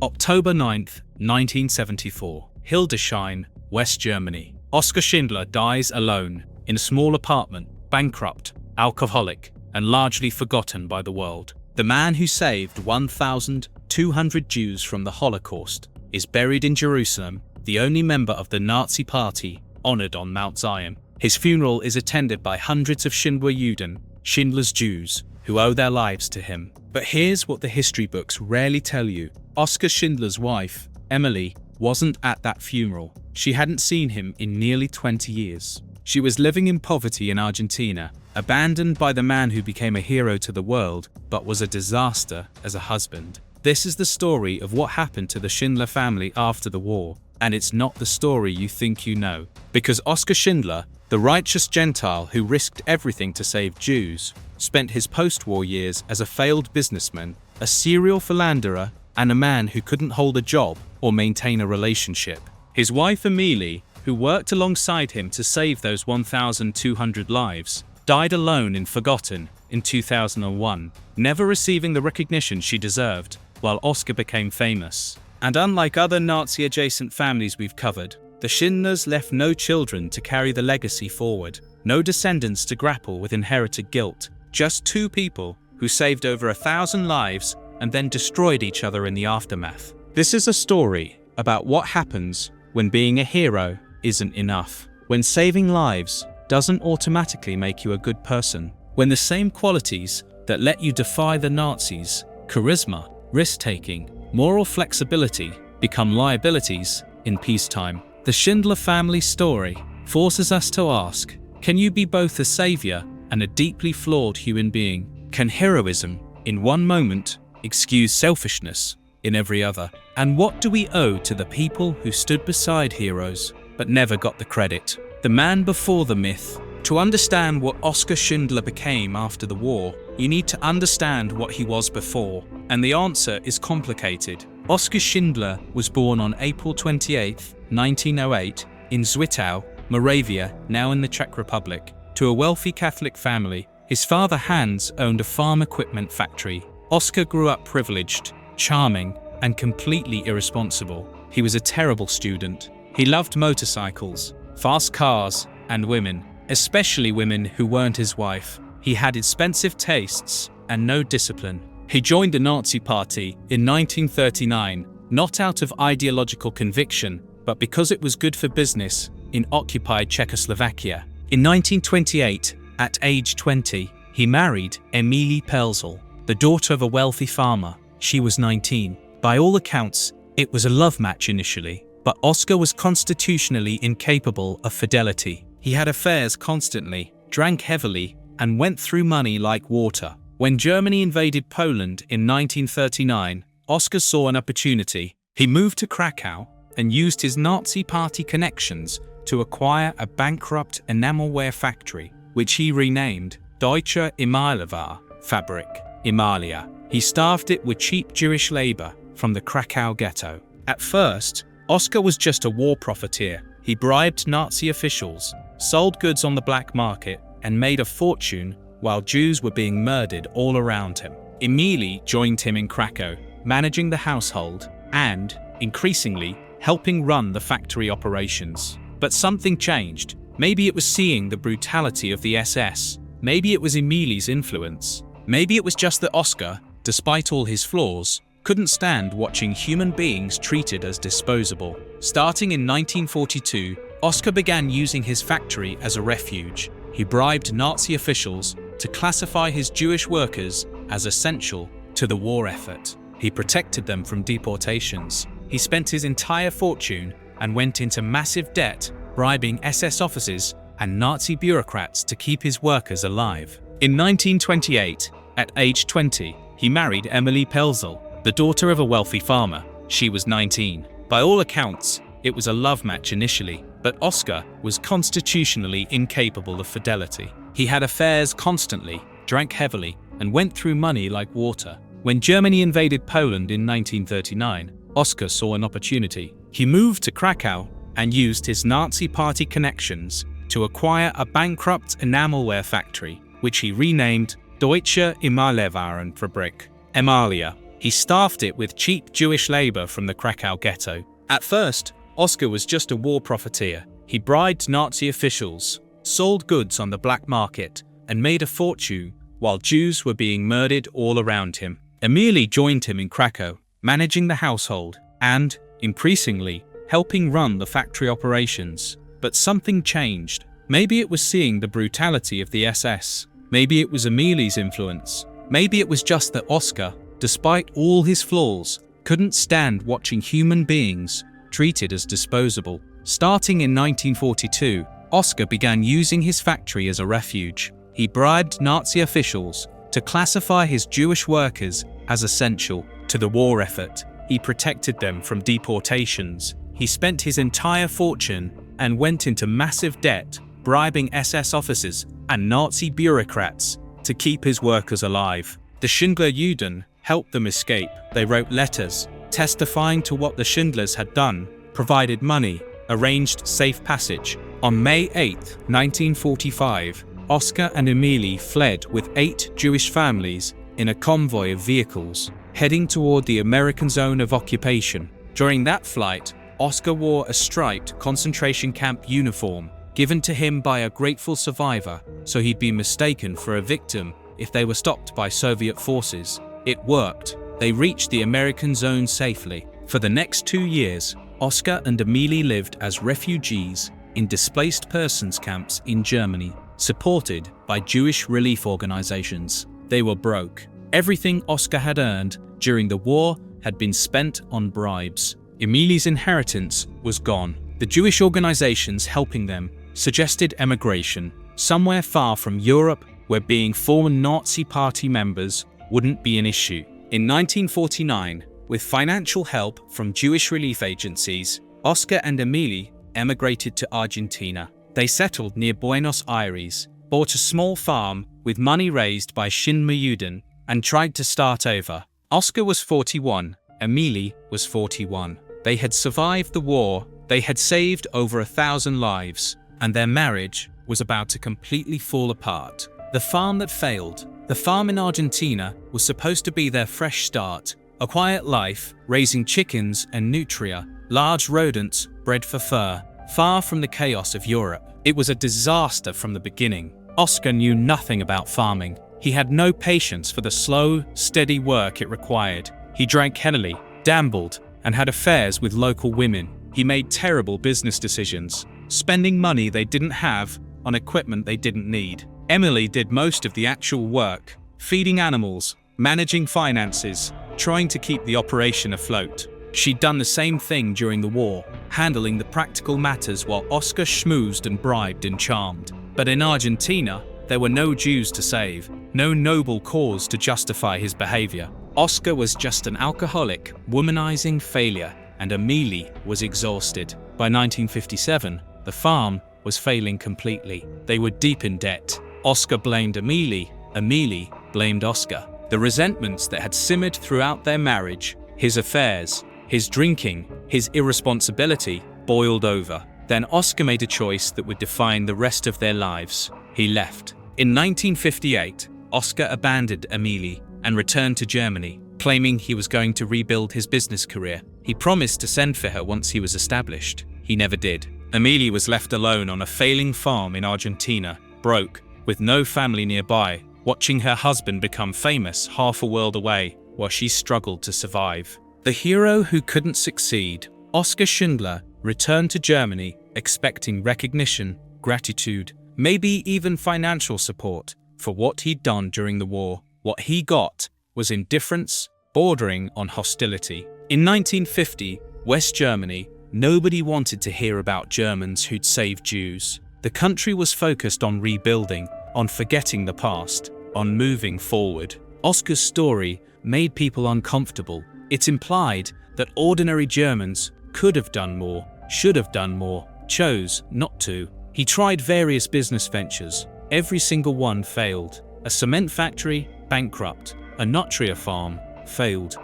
October 9th, 1974. Hildesheim, West Germany. Oskar Schindler dies alone in a small apartment, bankrupt, alcoholic, and largely forgotten by the world. The man who saved 1,200 Jews from the Holocaust is buried in Jerusalem, the only member of the Nazi Party honored on Mount Zion. His funeral is attended by hundreds of Schindler Juden, Schindler's Jews, who owe their lives to him. But here's what the history books rarely tell you. Oskar Schindler's wife, Emilie, wasn't at that funeral. She hadn't seen him in nearly 20 years. She was living in poverty in Argentina, abandoned by the man who became a hero to the world, but was a disaster as a husband. This is the story of what happened to the Schindler family after the war, and it's not the story you think you know. Because Oskar Schindler, the righteous Gentile who risked everything to save Jews, spent his post-war years as a failed businessman, a serial philanderer, and a man who couldn't hold a job or maintain a relationship. His wife Emilie, who worked alongside him to save those 1,200 lives, died alone and forgotten in 2001, never receiving the recognition she deserved, while Oskar became famous. And unlike other Nazi-adjacent families we've covered, the Schindlers left no children to carry the legacy forward, no descendants to grapple with inherited guilt, just two people who saved over 1,000 lives and then destroyed each other in the aftermath. This is a story about what happens when being a hero isn't enough, when saving lives doesn't automatically make you a good person, when the same qualities that let you defy the Nazis, charisma, risk-taking, moral flexibility, become liabilities in peacetime. The Schindler family story forces us to ask, can you be both a savior and a deeply flawed human being? Can heroism, in one moment, excuse selfishness in every other? And what do we owe to the people who stood beside heroes but never got the credit? The man before the myth. To understand what Oskar Schindler became after the war, you need to understand what he was before, and the answer is complicated. Oskar Schindler was born on April 28, 1908, in Zwickau, Moravia, now in the Czech Republic, to a wealthy Catholic family. His father Hans owned a farm equipment factory. Oskar grew up privileged, charming, and completely irresponsible. He was a terrible student. He loved motorcycles, fast cars, and women, especially women who weren't his wife. He had expensive tastes and no discipline. He joined the Nazi Party in 1939, not out of ideological conviction, but because it was good for business in occupied Czechoslovakia. In 1928, at age 20, he married Emilie Pelzel, the daughter of a wealthy farmer. She was 19. By all accounts, it was a love match initially, but Oskar was constitutionally incapable of fidelity. He had affairs constantly, drank heavily, and went through money like water. When Germany invaded Poland in 1939, Oskar saw an opportunity. He moved to Krakow and used his Nazi Party connections to acquire a bankrupt enamelware factory, which he renamed Deutsche Emilie Fabrik, Emilia. He staffed it with cheap Jewish labor from the Krakow ghetto. At first, Oskar was just a war profiteer. He bribed Nazi officials, sold goods on the black market, and made a fortune while Jews were being murdered all around him. Emilie joined him in Krakow, managing the household and, increasingly, helping run the factory operations. But something changed. Maybe it was seeing the brutality of the SS. Maybe it was Emilie's influence. Maybe it was just that Oskar, despite all his flaws, couldn't stand watching human beings treated as disposable. Starting in 1942, Oskar began using his factory as a refuge. He bribed Nazi officials to classify his Jewish workers as essential to the war effort. He protected them from deportations. He spent his entire fortune and went into massive debt, bribing SS officers and Nazi bureaucrats to keep his workers alive. In 1928, at age 20, he married Emilie Pelzel, the daughter of a wealthy farmer. She was 19. By all accounts, it was a love match initially, but Oskar was constitutionally incapable of fidelity. He had affairs constantly, drank heavily, and went through money like water. When Germany invaded Poland in 1939, Oskar saw an opportunity. He moved to Krakow and used his Nazi Party connections to acquire a bankrupt enamelware factory, which he renamed Deutsche Emilie Fabrik, Emilia. He staffed it with cheap Jewish labor from the Krakow ghetto. At first, Oskar was just a war profiteer. He bribed Nazi officials, sold goods on the black market, and made a fortune while Jews were being murdered all around him. Emilie joined him in Krakow, managing the household and, increasingly, helping run the factory operations. But something changed. Maybe it was seeing the brutality of the SS. Maybe it was Emilie's influence. Maybe it was just that Oskar, despite all his flaws, couldn't stand watching human beings treated as disposable. Starting in 1942, Oskar began using his factory as a refuge. He bribed Nazi officials to classify his Jewish workers as essential to the war effort. He protected them from deportations. He spent his entire fortune and went into massive debt, bribing SS officers and Nazi bureaucrats to keep his workers alive. The Schindler Jews helped them escape. They wrote letters testifying to what the Schindlers had done, provided money, arranged safe passage. On May 8, 1945, Oskar and Emilie fled with 8 Jewish families in a convoy of vehicles, heading toward the American zone of occupation. During that flight, Oskar wore a striped concentration camp uniform given to him by a grateful survivor, so he'd be mistaken for a victim if they were stopped by Soviet forces. It worked. They reached the American zone safely. For the next 2 years, Oskar and Emilie lived as refugees in displaced persons camps in Germany, supported by Jewish relief organizations. They were broke. Everything Oskar had earned during the war had been spent on bribes. Emilie's inheritance was gone. The Jewish organizations helping them suggested emigration, somewhere far from Europe where being former Nazi Party members wouldn't be an issue. In 1949, with financial help from Jewish relief agencies, Oskar and Emilie emigrated to Argentina. They settled near Buenos Aires, bought a small farm with money raised by Schindler Jews, and tried to start over. Oskar was 41, Emilie was 41. They had survived the war, they had saved over 1,000 lives, and their marriage was about to completely fall apart. The farm that failed, the farm in Argentina, was supposed to be their fresh start, a quiet life, raising chickens and nutria, large rodents bred for fur, far from the chaos of Europe. It was a disaster from the beginning. Oskar knew nothing about farming. He had no patience for the slow, steady work it required. He drank heavily, gambled, and had affairs with local women. He made terrible business decisions, spending money they didn't have on equipment they didn't need. Emilie did most of the actual work, feeding animals, managing finances, trying to keep the operation afloat. She'd done the same thing during the war, handling the practical matters while Oskar schmoozed and bribed and charmed. But in Argentina, there were no Jews to save, no noble cause to justify his behavior. Oskar was just an alcoholic, womanizing failure, and Emilie was exhausted. By 1957, the farm was failing completely. They were deep in debt. Oskar blamed Emilie, Emilie blamed Oskar. The resentments that had simmered throughout their marriage, his affairs, his drinking, his irresponsibility, boiled over. Then Oskar made a choice that would define the rest of their lives. He left. In 1958, Oskar abandoned Emilie and returned to Germany, claiming he was going to rebuild his business career. He promised to send for her once he was established. He never did. Emilie was left alone on a failing farm in Argentina, broke, with no family nearby, watching her husband become famous half a world away while she struggled to survive. The hero who couldn't succeed, Oskar Schindler, returned to Germany expecting recognition, gratitude, maybe even financial support for what he'd done during the war. What he got was indifference, bordering on hostility. In 1950, West Germany, nobody wanted to hear about Germans who'd saved Jews. The country was focused on rebuilding, on forgetting the past, on moving forward. Oskar's story made people uncomfortable. It implied that ordinary Germans could have done more, should have done more, chose not to. He tried various business ventures. Every single one failed. A cement factory, bankrupt. A nutria farm, failed.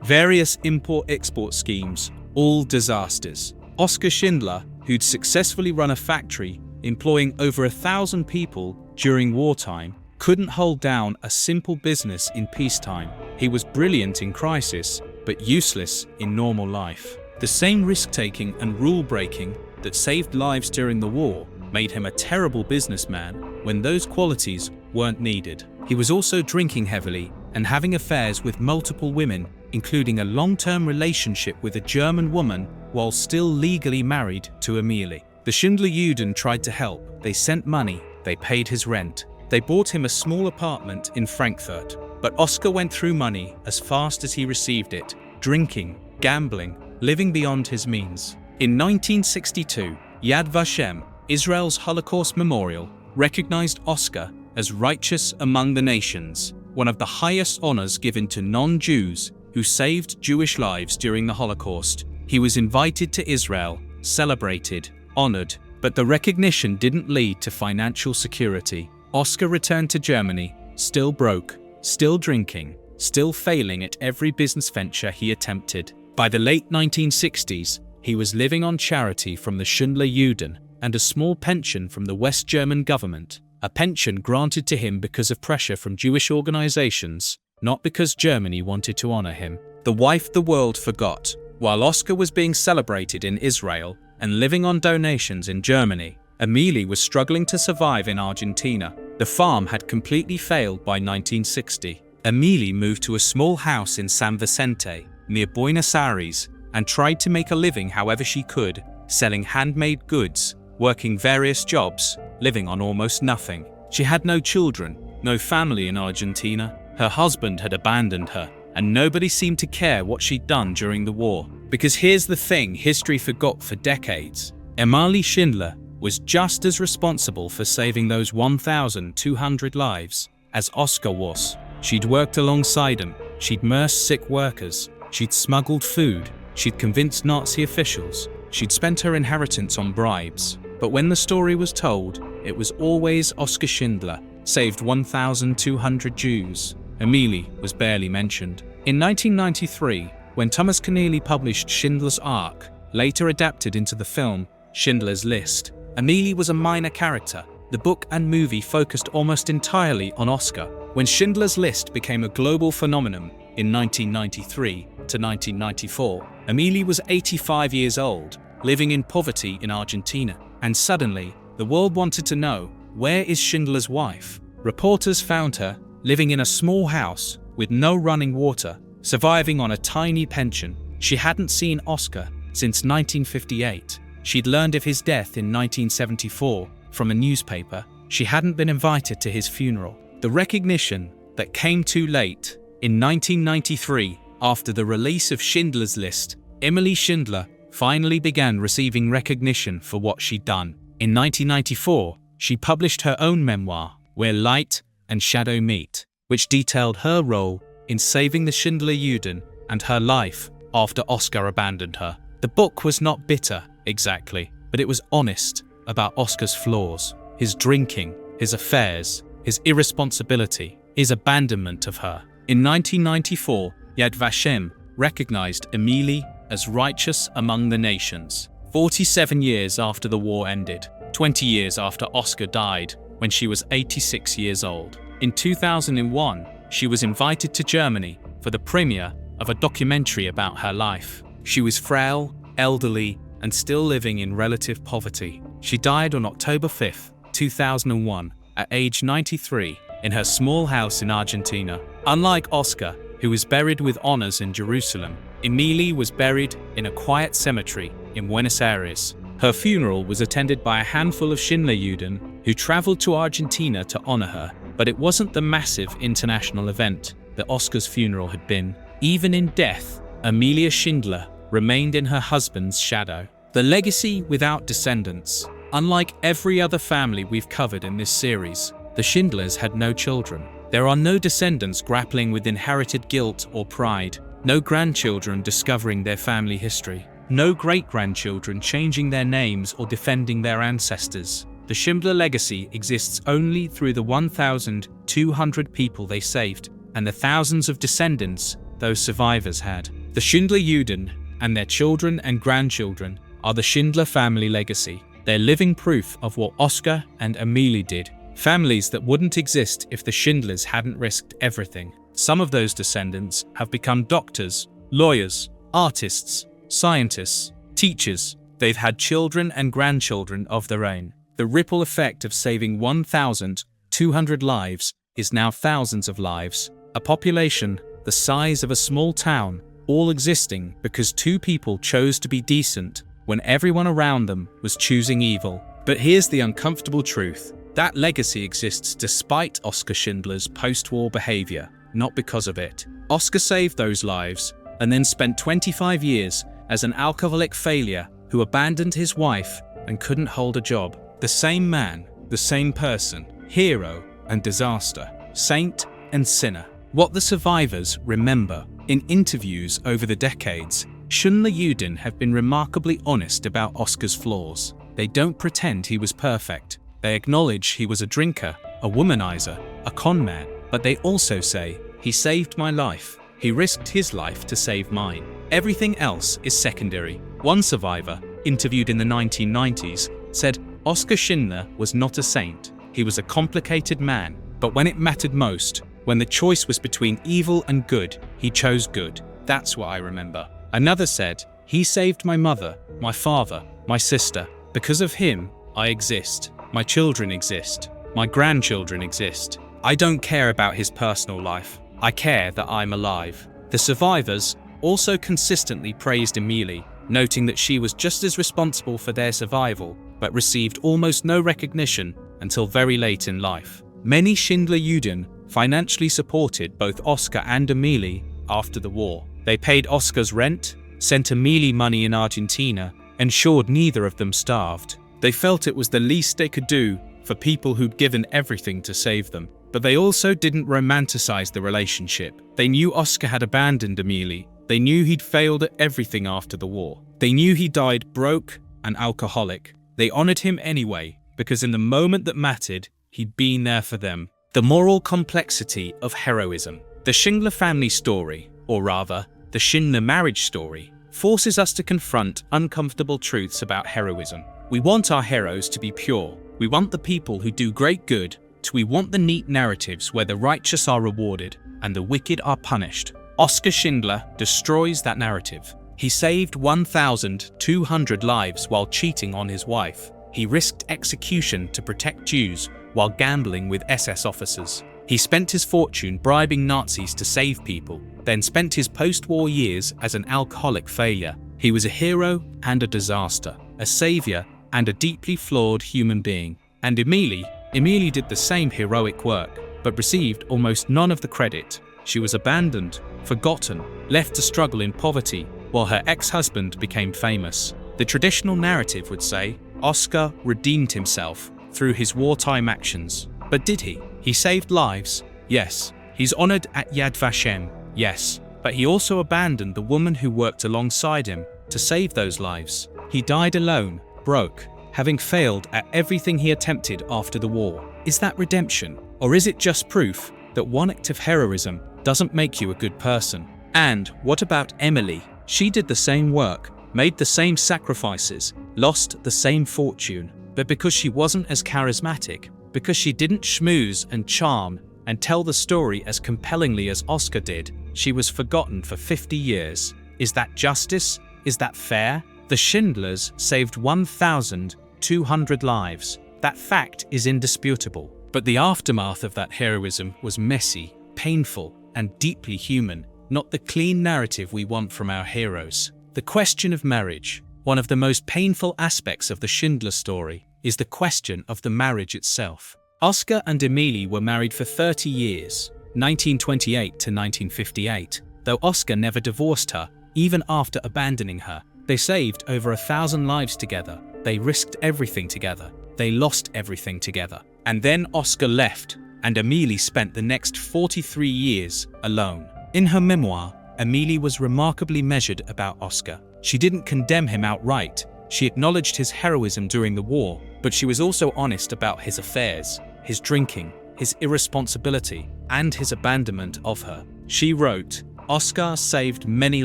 Various import-export schemes, all disasters. Oskar Schindler, who'd successfully run a factory employing over 1,000 people during wartime, couldn't hold down a simple business in peacetime. He was brilliant in crisis, but useless in normal life. The same risk-taking and rule-breaking that saved lives during the war made him a terrible businessman when those qualities weren't needed. He was also drinking heavily and having affairs with multiple women, including a long-term relationship with a German woman while still legally married to Emilie. The Schindler Juden tried to help. They sent money. They paid his rent. They bought him a small apartment in Frankfurt. But Oskar went through money as fast as he received it, drinking, gambling, living beyond his means. In 1962, Yad Vashem, Israel's Holocaust memorial, recognized Oskar as righteous among the nations, one of the highest honors given to non-Jews who saved Jewish lives during the Holocaust. He was invited to Israel, celebrated, honored, but the recognition didn't lead to financial security. Oskar returned to Germany, still broke, still drinking, still failing at every business venture he attempted. By the late 1960s, he was living on charity from the Schindler Juden and a small pension from the West German government, a pension granted to him because of pressure from Jewish organizations, not because Germany wanted to honor him. The wife the world forgot. While Oskar was being celebrated in Israel and living on donations in Germany, Emilie was struggling to survive in Argentina. The farm had completely failed by 1960. Emilie moved to a small house in San Vicente, near Buenos Aires, and tried to make a living however she could, selling handmade goods, working various jobs, living on almost nothing. She had no children, no family in Argentina. Her husband had abandoned her, and nobody seemed to care what she'd done during the war. Because here's the thing history forgot for decades. Emilie Schindler was just as responsible for saving those 1,200 lives as Oskar was. She'd worked alongside him, she'd nursed sick workers, she'd smuggled food, she'd convinced Nazi officials, she'd spent her inheritance on bribes. But when the story was told, it was always Oskar Schindler saved 1,200 Jews. Emilie was barely mentioned. In 1993, when Thomas Keneally published Schindler's Ark, later adapted into the film Schindler's List, Emilie was a minor character. The book and movie focused almost entirely on Oskar. When Schindler's List became a global phenomenon in 1993 to 1994, Emilie was 85 years old, living in poverty in Argentina. And suddenly, the world wanted to know, where is Schindler's wife? Reporters found her living in a small house with no running water, surviving on a tiny pension. She hadn't seen Oskar since 1958. She'd learned of his death in 1974 from a newspaper. She hadn't been invited to his funeral. The recognition that came too late. In 1993, after the release of Schindler's List, Emilie Schindler finally began receiving recognition for what she'd done. In 1994, she published her own memoir, Where Light and Shadow Meet, which detailed her role in saving the Schindler Juden and her life after Oskar abandoned her. The book was not bitter, exactly, but it was honest about Oskar's flaws, his drinking, his affairs, his irresponsibility, his abandonment of her. In 1994, Yad Vashem recognized Emilie as righteous among the nations. 47 years after the war ended, 20 years after Oskar died, when she was 86 years old. In 2001, she was invited to Germany for the premiere of a documentary about her life. She was frail, elderly, and still living in relative poverty. She died on October 5, 2001, at age 93, in her small house in Argentina. Unlike Oskar, who was buried with honors in Jerusalem, Emilie was buried in a quiet cemetery in Buenos Aires. Her funeral was attended by a handful of Schindler Juden who traveled to Argentina to honor her, but it wasn't the massive international event that Oskar's funeral had been. Even in death, Emilie Schindler remained in her husband's shadow. The legacy without descendants. Unlike every other family we've covered in this series, the Schindlers had no children. There are no descendants grappling with inherited guilt or pride, no grandchildren discovering their family history, no great-grandchildren changing their names or defending their ancestors. The Schindler legacy exists only through the 1,200 people they saved and the thousands of descendants those survivors had. The Schindler Juden and their children and grandchildren are the Schindler family legacy. They're living proof of what Oskar and Emilie did Families that wouldn't exist if the Schindlers hadn't risked everything. Some of those descendants have become doctors, lawyers, artists, scientists, teachers. They've had children and grandchildren of their own. The ripple effect of saving 1,200 lives is now thousands of lives. A population the size of a small town, all existing because two people chose to be decent when everyone around them was choosing evil. But here's the uncomfortable truth. That legacy exists despite Oskar Schindler's post-war behavior, not because of it. Oskar saved those lives and then spent 25 years as an alcoholic failure who abandoned his wife and couldn't hold a job. The same man, the same person, hero and disaster, saint and sinner. What the survivors remember. In interviews over the decades, Schindler Jews have been remarkably honest about Oskar's flaws. They don't pretend he was perfect. They acknowledge he was a drinker, a womanizer, a con man, but they also say, "He saved my life. He risked his life to save mine. Everything else is secondary." One survivor, interviewed in the 1990s, said, "Oskar Schindler was not a saint. He was a complicated man, but when it mattered most, when the choice was between evil and good, he chose good. That's what I remember." Another said, "He saved my mother, my father, my sister. Because of him, I exist. My children exist. My grandchildren exist. I don't care about his personal life. I care that I'm alive." The survivors also consistently praised Emilie, noting that she was just as responsible for their survival, but received almost no recognition until very late in life. Many Schindler Jews financially supported both Oskar and Emilie after the war. They paid Oskar's rent, sent Emilie money in Argentina, ensured neither of them starved. They felt it was the least they could do for people who'd given everything to save them. But they also didn't romanticize the relationship. They knew Oskar had abandoned Emilie. They knew he'd failed at everything after the war. They knew he died broke and alcoholic. They honored him anyway, because in the moment that mattered, he'd been there for them. The moral complexity of heroism. The Schindler family story, or rather, the Schindler marriage story, forces us to confront uncomfortable truths about heroism. We want our heroes to be pure. We want the people who do great good. We want the neat narratives where the righteous are rewarded and the wicked are punished. Oskar Schindler destroys that narrative. He saved 1,200 lives while cheating on his wife. He risked execution to protect Jews while gambling with SS officers. He spent his fortune bribing Nazis to save people, then spent his post-war years as an alcoholic failure. He was a hero and a disaster, a savior and a deeply flawed human being. And Emilie did the same heroic work, but received almost none of the credit. She was abandoned, forgotten, left to struggle in poverty, while her ex-husband became famous. The traditional narrative would say, Oskar redeemed himself through his wartime actions. But did he? He saved lives, yes. He's honored at Yad Vashem, yes. But he also abandoned the woman who worked alongside him to save those lives. He died alone, broke, having failed at everything he attempted after the war. Is that redemption? Or is it just proof that one act of heroism doesn't make you a good person? And what about Emilie? She did the same work, made the same sacrifices, lost the same fortune. But because she wasn't as charismatic, because she didn't schmooze and charm and tell the story as compellingly as Oskar did, she was forgotten for 50 years. Is that justice? Is that fair? The Schindlers saved 1,200 lives. That fact is indisputable. But the aftermath of that heroism was messy, painful, and deeply human, not the clean narrative we want from our heroes. The question of marriage, one of the most painful aspects of the Schindler story, is the question of the marriage itself. Oskar and Emilie were married for 30 years, 1928 to 1958. Though Oskar never divorced her, even after abandoning her, they saved over 1,000 lives together. They risked everything together. They lost everything together. And then Oskar left, and Emilie spent the next 43 years alone. In her memoir, Emilie was remarkably measured about Oskar. She didn't condemn him outright. She acknowledged his heroism during the war, but she was also honest about his affairs, his drinking, his irresponsibility, and his abandonment of her. She wrote, "Oskar saved many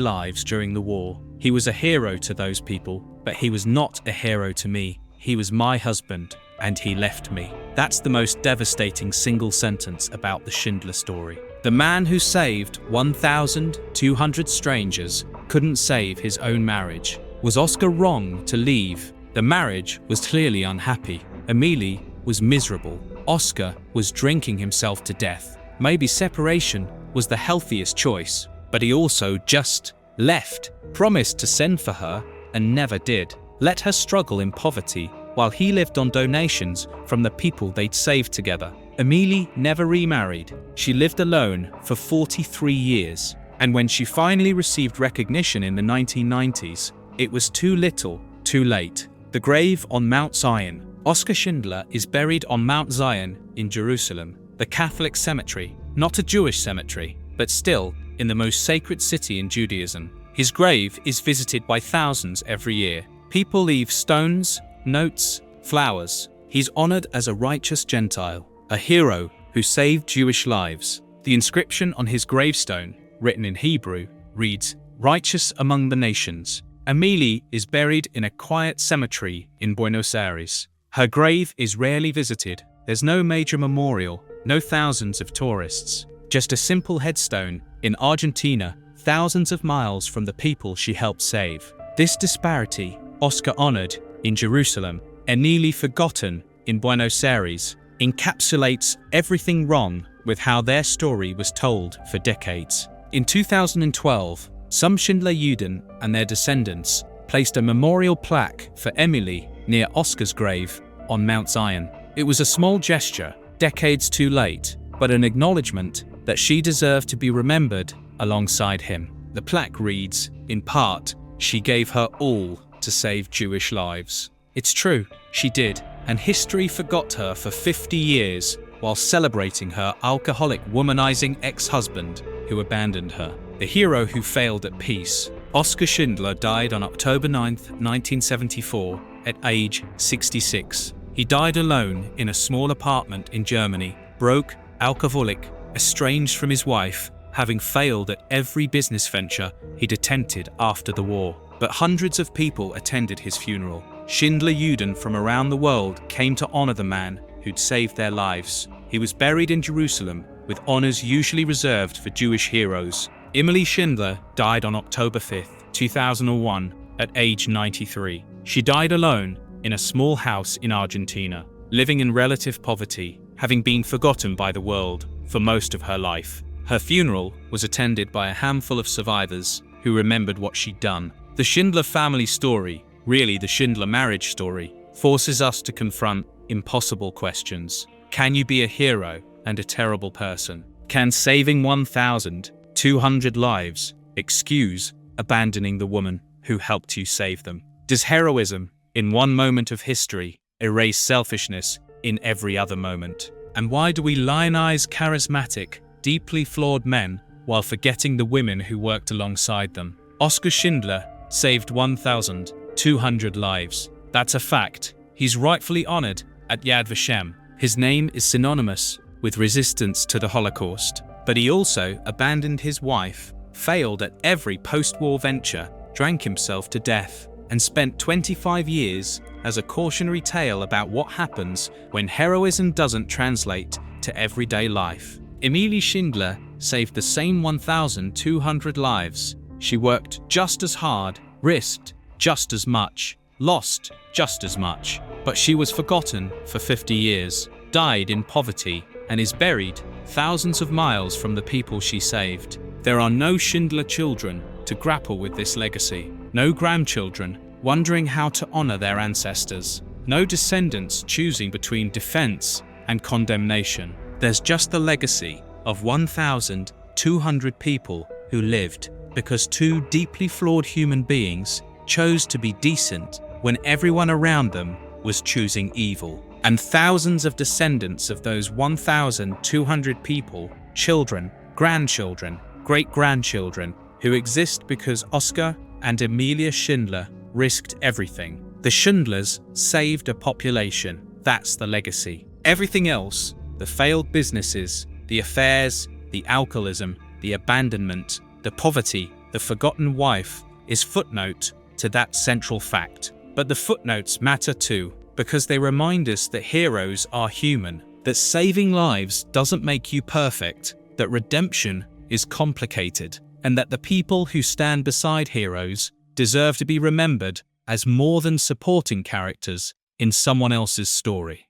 lives during the war. He was a hero to those people, but he was not a hero to me. He was my husband, and he left me." That's the most devastating single sentence about the Schindler story. The man who saved 1,200 strangers couldn't save his own marriage. Was Oskar wrong to leave? The marriage was clearly unhappy. Emilie was miserable. Oskar was drinking himself to death. Maybe separation was the healthiest choice, but he also just left, promised to send for her, and never did. Let her struggle in poverty while he lived on donations from the people they'd saved together. Emilie never remarried. She lived alone for 43 years. And when she finally received recognition in the 1990s, it was too little, too late. The grave on Mount Zion. Oskar Schindler is buried on Mount Zion in Jerusalem, the Catholic cemetery, not a Jewish cemetery, but still in the most sacred city in Judaism. His grave is visited by thousands every year. People leave stones, notes, flowers. He's honored as a righteous Gentile, a hero who saved Jewish lives. The inscription on his gravestone, written in Hebrew, reads, "Righteous among the nations." Emilie is buried in a quiet cemetery in Buenos Aires. Her grave is rarely visited. There's no major memorial, no thousands of tourists. Just a simple headstone in Argentina, thousands of miles from the people she helped save. This disparity, Oskar honored in Jerusalem, Emilie forgotten in Buenos Aires, encapsulates everything wrong with how their story was told for decades. In 2012, some Schindler Juden and their descendants placed a memorial plaque for Emilie near Oskar's grave on Mount Zion. It was a small gesture, decades too late, but an acknowledgement that she deserved to be remembered alongside him. The plaque reads, in part, "She gave her all to save Jewish lives." It's true, she did, and history forgot her for 50 years while celebrating her alcoholic, womanizing ex-husband who abandoned her. The hero who failed at peace. Oskar Schindler died on October 9, 1974, at age 66. He died alone in a small apartment in Germany, broke, alcoholic, estranged from his wife, having failed at every business venture he'd attempted after the war. But hundreds of people attended his funeral. Schindler Juden from around the world came to honor the man who'd saved their lives. He was buried in Jerusalem, with honors usually reserved for Jewish heroes. Emilie Schindler died on October 5, 2001, at age 93. She died alone in a small house in Argentina, living in relative poverty, having been forgotten by the world for most of her life. Her funeral was attended by a handful of survivors who remembered what she'd done. The Schindler family story, really the Schindler marriage story, forces us to confront impossible questions. Can you be a hero and a terrible person? Can saving 1,200 lives excuse abandoning the woman who helped you save them? Does heroism in one moment of history erase selfishness in every other moment? And why do we lionize charismatic, deeply flawed men while forgetting the women who worked alongside them? Oskar Schindler saved 1,200 lives. That's a fact. He's rightfully honored at Yad Vashem. His name is synonymous with resistance to the Holocaust. But he also abandoned his wife, failed at every post-war venture, drank himself to death, and spent 25 years as a cautionary tale about what happens when heroism doesn't translate to everyday life. Emilie Schindler saved the same 1,200 lives. She worked just as hard, risked just as much, lost just as much, but she was forgotten for 50 years, died in poverty, and is buried thousands of miles from the people she saved. There are no Schindler children to grapple with this legacy, no grandchildren wondering how to honor their ancestors, no descendants choosing between defense and condemnation. There's just the legacy of 1,200 people who lived because two deeply flawed human beings chose to be decent when everyone around them was choosing evil. And thousands of descendants of those 1,200 people, children, grandchildren, great-grandchildren, who exist because Oskar and Emilie Schindler risked everything. The Schindlers saved a population. That's the legacy. Everything else, the failed businesses, the affairs, the alcoholism, the abandonment, the poverty, the forgotten wife, is footnote to that central fact. But the footnotes matter too. because they remind us that heroes are human, that saving lives doesn't make you perfect, that redemption is complicated, and that the people who stand beside heroes deserve to be remembered as more than supporting characters in someone else's story.